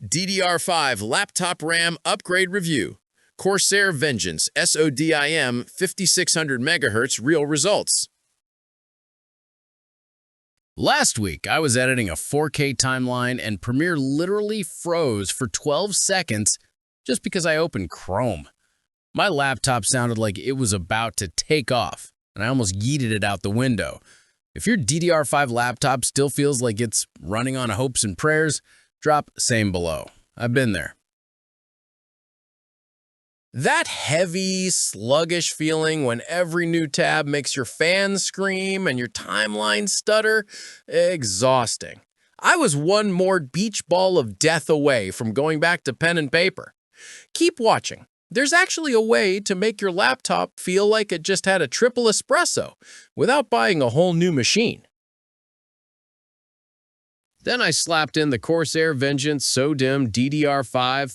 DDR5 Laptop RAM Upgrade Review. CORSAIR Vengeance SODIMM 5600 MHz Real Results. Last week, I was editing a 4K timeline and Premiere literally froze for 12 seconds just because I opened Chrome. My laptop sounded like it was about to take off, and I almost yeeted it out the window. If your DDR5 laptop still feels like it's running on hopes and prayers, drop same below. I've been there. That heavy, sluggish feeling when every new tab makes your fans scream and your timeline stutter, exhausting. I was one more beach ball of death away from going back to pen and paper. Keep watching. There's actually a way to make your laptop feel like it just had a triple espresso without buying a whole new machine. Then I slapped in the CORSAIR Vengeance SODIMM DDR5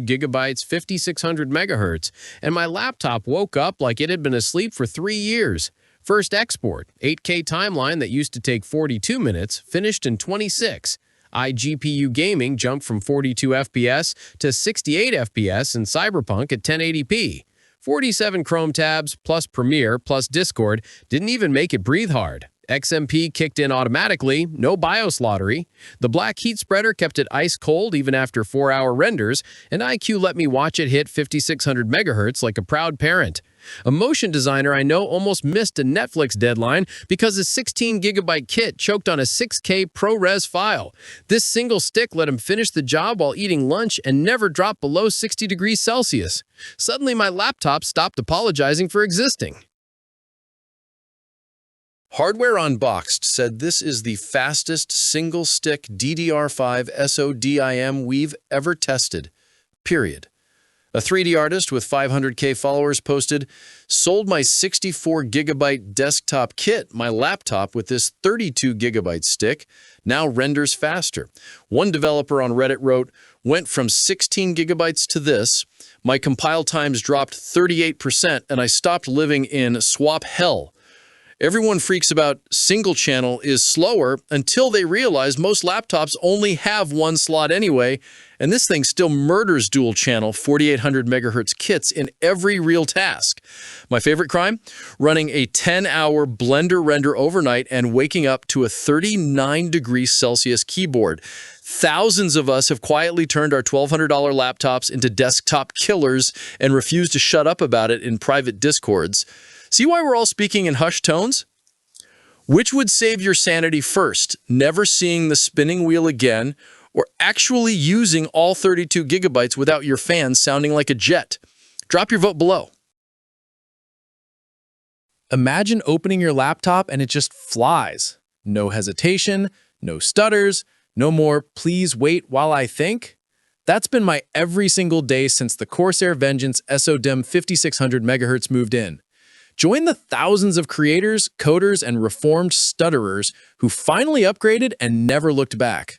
32GB 5600 MHz, and my laptop woke up like it had been asleep for 3 years. First export, 8K timeline that used to take 42 minutes, finished in 26. iGPU gaming jumped from 42 FPS to 68 FPS in Cyberpunk at 1080p. 47 Chrome tabs, plus Premiere, plus Discord didn't even make it breathe hard. XMP kicked in automatically, no BIOS lottery. The black Heatspreader kept it ice cold even after 4-hour renders, and iQOO let me watch it hit 5600 MHz like a proud parent. A motion designer I know almost missed a Netflix deadline because his 16GB kit choked on a 6K ProRes file. This single stick let him finish the job while eating lunch and never drop below 60 degrees Celsius. Suddenly my laptop stopped apologizing for existing. Hardware Unboxed said this is the fastest single-stick DDR5 SODIMM we've ever tested, period. A 3D artist with 500K followers posted, "Sold my 64GB desktop kit, my laptop with this 32GB stick, now renders faster." One developer on Reddit wrote, "Went from 16GB to this, my compile times dropped 38% and I stopped living in swap hell." Everyone freaks about single channel is slower until they realize most laptops only have one slot anyway, and this thing still murders dual channel 4800 MHz kits in every real task. My favorite crime? Running a 10-hour Blender render overnight and waking up to a 39 degrees Celsius keyboard. Thousands of us have quietly turned our $1,200 laptops into desktop killers and refused to shut up about it in private discords. See why we're all speaking in hushed tones? Which would save your sanity first, never seeing the spinning wheel again, or actually using all 32GB without your fans sounding like a jet? Drop your vote below. Imagine opening your laptop and it just flies. No hesitation, no stutters, no more "please wait while I think." That's been my every single day since the CORSAIR Vengeance SODIMM 5600 MHz moved in. Join the thousands of creators, coders, and reformed stutterers who finally upgraded and never looked back.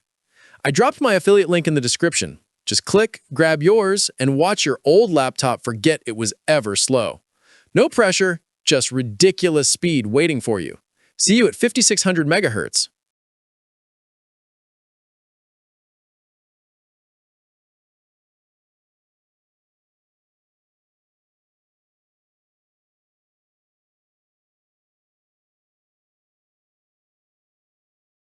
I dropped my affiliate link in the description. Just click, grab yours, and watch your old laptop forget it was ever slow. No pressure, just ridiculous speed waiting for you. See you at 5600 MHz.